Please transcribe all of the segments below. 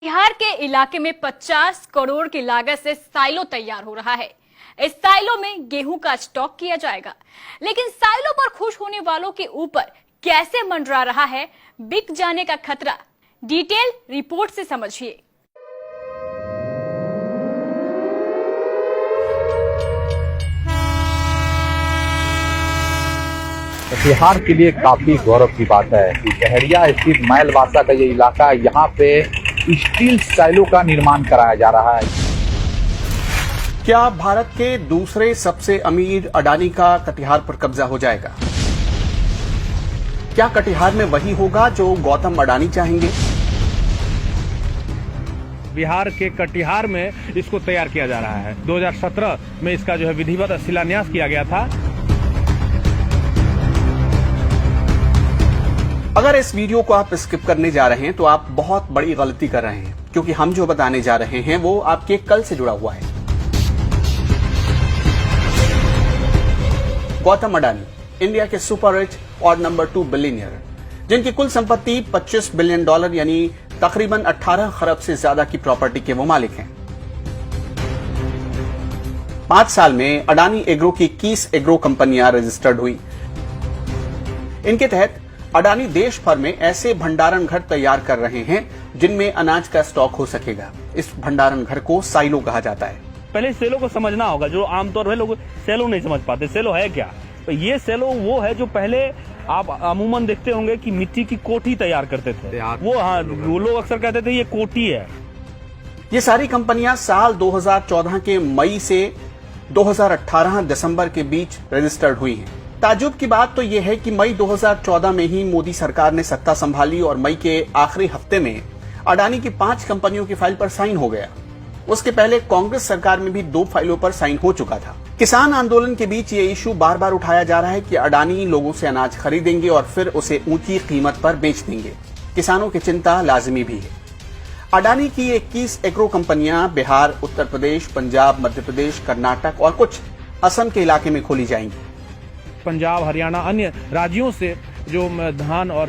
बिहार के इलाके में 50 करोड़ की लागत से साइलो तैयार हो रहा है। इस साइलो में गेहूं का स्टॉक किया जाएगा, लेकिन साइलो पर खुश होने वालों के ऊपर कैसे मंडरा रहा है बिक जाने का खतरा, डिटेल रिपोर्ट से समझिए। बिहार के लिए काफी गौरव की बात है कि डहरिया स्थित मैलवासा का ये इलाका, यहाँ पे स्टील साइलो का निर्माण कराया जा रहा है। क्या भारत के दूसरे सबसे अमीर अडानी का कटिहार पर कब्जा हो जाएगा? क्या कटिहार में वही होगा जो गौतम अडानी चाहेंगे? बिहार के कटिहार में इसको तैयार किया जा रहा है। 2017 में इसका जो है विधिवत शिलान्यास किया गया था। अगर इस वीडियो को आप स्किप करने जा रहे हैं तो आप बहुत बड़ी गलती कर रहे हैं, क्योंकि हम जो बताने जा रहे हैं वो आपके कल से जुड़ा हुआ है। गौतम अडानी इंडिया के सुपर रिच और नंबर 2 बिलियनियर, जिनकी कुल संपत्ति $25 बिलियन यानी तकरीबन 18 खरब से ज्यादा की प्रॉपर्टी के वो मालिक हैं। 5 साल में अडानी एग्रो की 21 एग्रो कंपनियां रजिस्टर्ड हुई। इनके तहत अडानी देश भर में ऐसे भंडारण घर तैयार कर रहे हैं जिनमें अनाज का स्टॉक हो सकेगा। इस भंडारण घर को साइलो कहा जाता है। पहले सेलो को समझना होगा, जो आमतौर पर लोग सेलो नहीं समझ पाते। सेलो है क्या? तो ये सेलो वो है जो पहले आप अमूमन देखते होंगे कि मिट्टी की कोठी तैयार करते थे। वो लोग अक्सर कहते थे ये कोठी है। ये सारी कंपनियां साल 2014 के मई से 2018 दिसंबर के बीच रजिस्टर्ड हुई हैं। ताजुब की बात तो यह है कि मई 2014 में ही मोदी सरकार ने सत्ता संभाली और मई के आखिरी हफ्ते में अडानी की 5 कंपनियों की फाइल पर साइन हो गया। उसके पहले कांग्रेस सरकार में भी 2 फाइलों पर साइन हो चुका था। किसान आंदोलन के बीच ये इशू बार बार उठाया जा रहा है कि अडानी लोगों से अनाज खरीदेंगे और फिर उसे ऊंची कीमत पर बेच देंगे। किसानों की चिंता लाजिमी भी है। अडानी की 21 एग्रो कंपनियां बिहार, उत्तर प्रदेश, पंजाब, मध्य प्रदेश, कर्नाटक और कुछ असम के इलाके में खोली जाएंगी। पंजाब, हरियाणा, अन्य राज्यों से जो धान और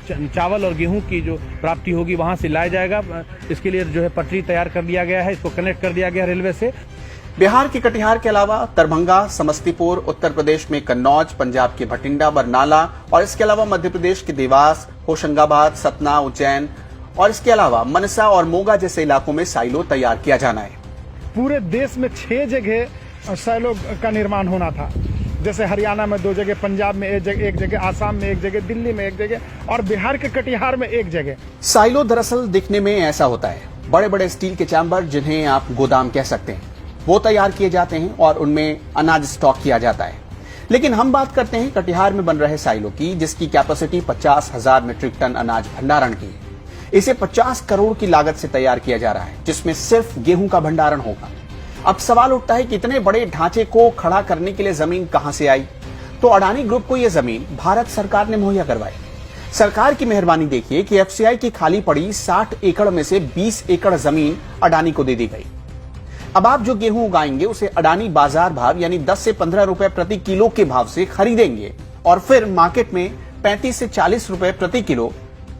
चावल और गेहूं की जो प्राप्ति होगी वहां से लाया जाएगा। इसके लिए जो है पटरी तैयार कर दिया गया है, इसको कनेक्ट कर दिया गया रेलवे से। बिहार के कटिहार के अलावा दरभंगा, समस्तीपुर, उत्तर प्रदेश में कन्नौज, पंजाब के भटिंडा, बरनाला और इसके अलावा मध्य प्रदेश के देवास, होशंगाबाद, सतना, उज्जैन और इसके अलावा मनसा और मोगा जैसे इलाकों में साइलो तैयार किया जाना है। पूरे देश में 6 जगह साइलो का निर्माण होना था। जैसे हरियाणा में 2 जगह, पंजाब में एक जगह, आसाम में 1 जगह, दिल्ली में 1 जगह और बिहार के कटिहार में 1 जगह। साइलो दरअसल दिखने में ऐसा होता है। बड़े बड़े स्टील के चैम्बर, जिन्हें आप गोदाम कह सकते हैं, वो तैयार किए जाते हैं और उनमें अनाज स्टॉक किया जाता है। लेकिन हम बात करते हैं कटिहार में बन रहे साइलो की, जिसकी कैपेसिटी 50,000 मीट्रिक टन अनाज भंडारण की है। इसे 50 करोड़ की लागत से तैयार किया जा रहा है, जिसमें सिर्फ गेहूं का भंडारण होगा। अब सवाल उठता है कि इतने बड़े ढांचे को खड़ा करने के लिए जमीन कहां से आई? तो अडानी ग्रुप को यह जमीन भारत सरकार ने मुहैया करवाई। सरकार की मेहरबानी देखिए कि एफसीआई की खाली पड़ी 60 एकड़ में से 20 एकड़ जमीन अडानी को दे दी गई। अब आप जो गेहूं उगाएंगे उसे अडानी बाजार भाव यानी 10 से 15 रुपए प्रति किलो के भाव से खरीदेंगे और फिर मार्केट में 35 से 40 रुपए प्रति किलो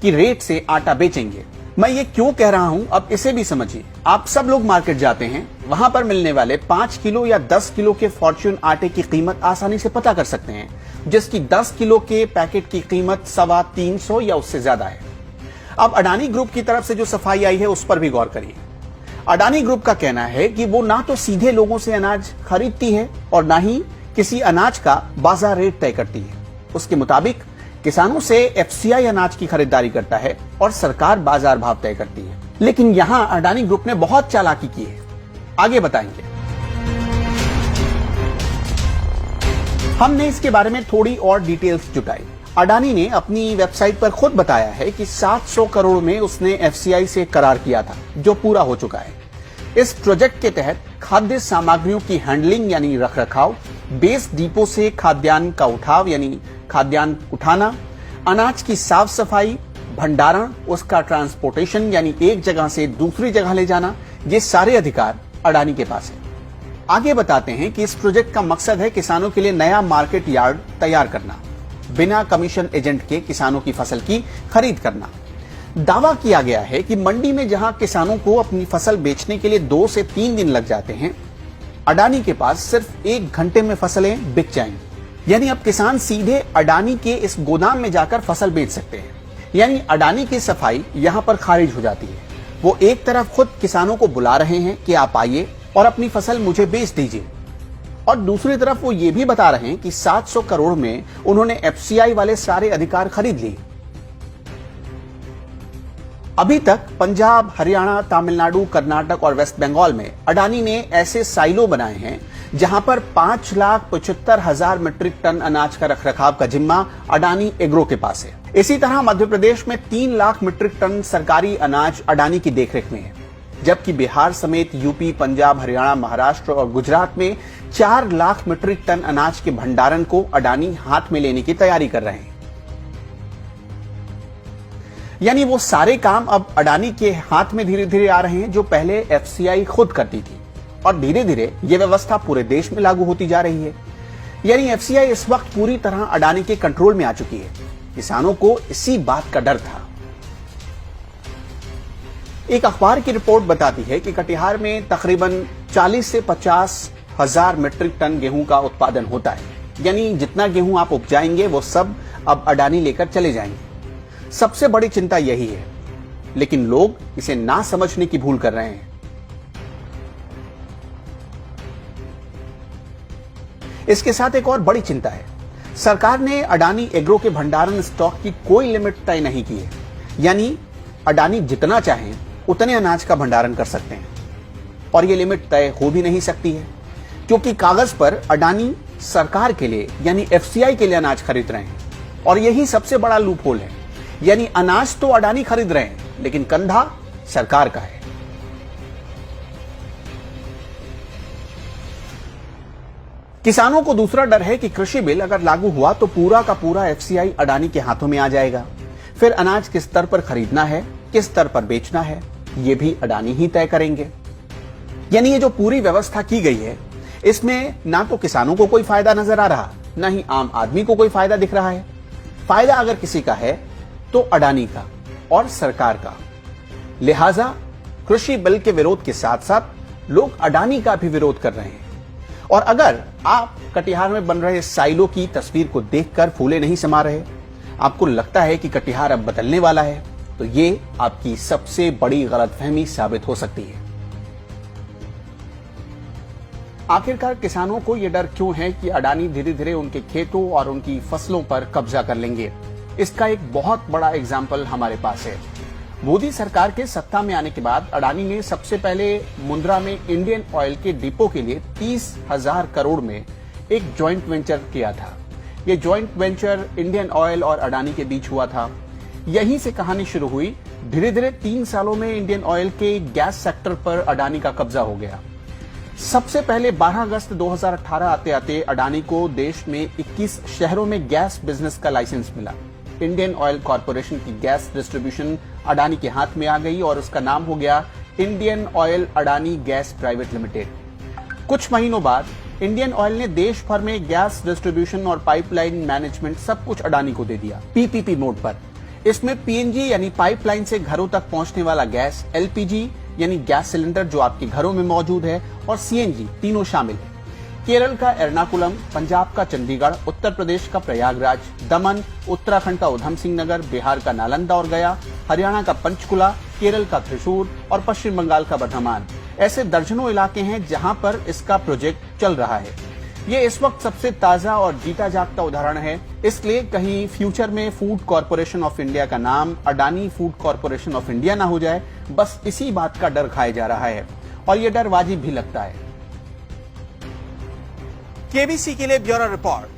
की रेट से आटा बेचेंगे। मैं ये क्यों कह रहा हूं, अब इसे भी समझिए। आप सब लोग मार्केट जाते हैं, वहां पर मिलने वाले 5 किलो या 10 किलो के फॉर्च्यून आटे की कीमत आसानी से पता कर सकते हैं, जिसकी 10 किलो के पैकेट की कीमत 350 या उससे ज्यादा है। अब अडानी ग्रुप की तरफ से जो सफाई आई है उस पर भी गौर करिए। अडानी ग्रुप का कहना है कि वो ना तो सीधे लोगों से अनाज खरीदती है और ना ही किसी अनाज का बाजार रेट तय करती है। उसके मुताबिक किसानों से एफसीआई अनाज की खरीदारी करता है और सरकार बाजार भाव तय करती है। लेकिन यहां अडानी ग्रुप ने बहुत चालाकी की है, आगे बताएंगे। हमने इसके बारे में थोड़ी और डिटेल्स जुटाई। अडानी ने अपनी वेबसाइट पर खुद बताया है कि 700 करोड़ में उसने एफसीआई से करार किया था, जो पूरा हो चुका है। इस प्रोजेक्ट के तहत खाद्य सामग्रियों की हैंडलिंग यानी रखरखाव, बेस डिपो से खाद्यान्न का उठाव यानी खाद्यान्न उठाना, अनाज की साफ सफाई, भंडारण, उसका ट्रांसपोर्टेशन यानी एक जगह से दूसरी जगह ले जाना, ये सारे अधिकार अडानी के पास है। आगे बताते हैं कि इस प्रोजेक्ट का मकसद है किसानों के लिए नया मार्केट यार्ड तैयार करना, बिना कमीशन एजेंट के किसानों की फसल की खरीद करना, दावा किया गया है कि मंडी में जहां किसानों को अपनी फसल बेचने के लिए 2 से 3 दिन लग जाते हैं, अडानी के पास सिर्फ 1 घंटे में फसलें बिक जाएंगी। यानी अब किसान सीधे अडानी के इस गोदाम में जाकर फसल बेच सकते हैं। यानी अडानी की सफाई यहां पर खारिज हो जाती है। वो एक तरफ खुद किसानों को बुला रहे हैं कि आप आइए और अपनी फसल मुझे बेच दीजिए, और दूसरी तरफ वो ये भी बता रहे हैं कि 700 करोड़ में उन्होंने एफसीआई वाले सारे अधिकार खरीद लिए। अभी तक पंजाब, हरियाणा, तमिलनाडु, कर्नाटक और वेस्ट बंगाल में अडानी ने ऐसे साइलो बनाए हैं जहां पर 5,75,000 मीट्रिक टन अनाज का रखरखाव का जिम्मा अडानी एग्रो के पास है। इसी तरह मध्य प्रदेश में 3 लाख मीट्रिक टन सरकारी अनाज अडानी की देखरेख में है, जबकि बिहार समेत यूपी, पंजाब, हरियाणा, महाराष्ट्र और गुजरात में 4 लाख मीट्रिक टन अनाज के भंडारण को अडानी हाथ में लेने की तैयारी कर रहे हैं। यानी वो सारे काम अब अडानी के हाथ में धीरे धीरे आ रहे हैं जो पहले एफसीआई खुद करती थी, और धीरे धीरे ये व्यवस्था पूरे देश में लागू होती जा रही है। यानी एफसीआई इस वक्त पूरी तरह अडानी के कंट्रोल में आ चुकी है। किसानों को इसी बात का डर था। एक अखबार की रिपोर्ट बताती है कि कटिहार में तकरीबन 40 से 50 हजार मीट्रिक टन गेहूं का उत्पादन होता है। यानी जितना गेहूं आप उपजाएंगे वो सब अब अडानी लेकर चले जाएंगे। सबसे बड़ी चिंता यही है, लेकिन लोग इसे ना समझने की भूल कर रहे हैं। इसके साथ एक और बड़ी चिंता है। सरकार ने अडानी एग्रो के भंडारण स्टॉक की कोई लिमिट तय नहीं की है। यानी अडानी जितना चाहें उतने अनाज का भंडारण कर सकते हैं, और ये लिमिट तय हो भी नहीं सकती है, क्योंकि कागज पर अडानी सरकार के लिए यानी एफसीआई के लिए अनाज खरीद रहे हैं, और यही सबसे बड़ा लूप होल है। यानी अनाज तो अडानी खरीद रहे हैं, लेकिन कंधा सरकार का है। किसानों को दूसरा डर है कि कृषि बिल अगर लागू हुआ तो पूरा का पूरा एफसीआई अडानी के हाथों में आ जाएगा। फिर अनाज किस स्तर पर खरीदना है, किस स्तर पर बेचना है, ये भी अडानी ही तय करेंगे। यानी ये जो पूरी व्यवस्था की गई है, इसमें ना तो किसानों को कोई फायदा नजर आ रहा, ना ही आम आदमी को कोई फायदा दिख रहा है। फायदा अगर किसी का है तो अडानी का और सरकार का। लिहाजा कृषि बिल के विरोध के साथ साथ लोग अडानी का भी विरोध कर रहे हैं। और अगर आप कटिहार में बन रहे साइलो की तस्वीर को देखकर फूले नहीं समा रहे, आपको लगता है कि कटिहार अब बदलने वाला है, तो ये आपकी सबसे बड़ी गलतफहमी साबित हो सकती है। आखिरकार किसानों को यह डर क्यों है कि अडानी धीरे धीरे उनके खेतों और उनकी फसलों पर कब्जा कर लेंगे? इसका एक बहुत बड़ा एग्जाम्पल हमारे पास है। मोदी सरकार के सत्ता में आने के बाद अडानी ने सबसे पहले मुंद्रा में इंडियन ऑयल के डिपो के लिए 30,000 करोड़ में एक जॉइंट वेंचर किया था। ये जॉइंट वेंचर इंडियन ऑयल और अडानी के बीच हुआ था। यहीं से कहानी शुरू हुई। धीरे धीरे 3 सालों में इंडियन ऑयल के गैस सेक्टर पर अडानी का कब्जा हो गया। सबसे पहले 12 अगस्त 2018 आते आते अडानी को देश में 21 शहरों में गैस बिजनेस का लाइसेंस मिला। इंडियन ऑयल कॉर्पोरेशन की गैस डिस्ट्रीब्यूशन अडानी के हाथ में आ गई और उसका नाम हो गया Indian oil Adani gas private limited. कुछ महीनों बाद इंडियन ऑयल ने देश भर में गैस डिस्ट्रीब्यूशन और पाइपलाइन मैनेजमेंट सब कुछ अडानी को दे दिया, पीपीपी मोड पर। इसमें पीएनजी यानी पाइपलाइन से घरों तक पहुंचने वाला गैस, एलपीजी यानी गैस सिलेंडर जो आपके घरों में मौजूद है, और सीएनजी तीनों शामिल है। केरल का एर्नाकुलम, पंजाब का चंडीगढ़, उत्तर प्रदेश का प्रयागराज, दमन, उत्तराखंड का उधम सिंह नगर, बिहार का नालंदा और गया, हरियाणा का पंचकुला, केरल का त्रिशूर और पश्चिम बंगाल का बर्धमान, ऐसे दर्जनों इलाके हैं जहां पर इसका प्रोजेक्ट चल रहा है। ये इस वक्त सबसे ताजा और जीता जागता उदाहरण है। इसलिए कहीं फ्यूचर में फूड कॉर्पोरेशन ऑफ इंडिया का नाम Adani food corporation of India ना हो जाए, बस इसी बात का डर खाया जा रहा है, और ये डर वाजिब भी लगता है। केबीसी के लिए ब्यूरो रिपोर्ट।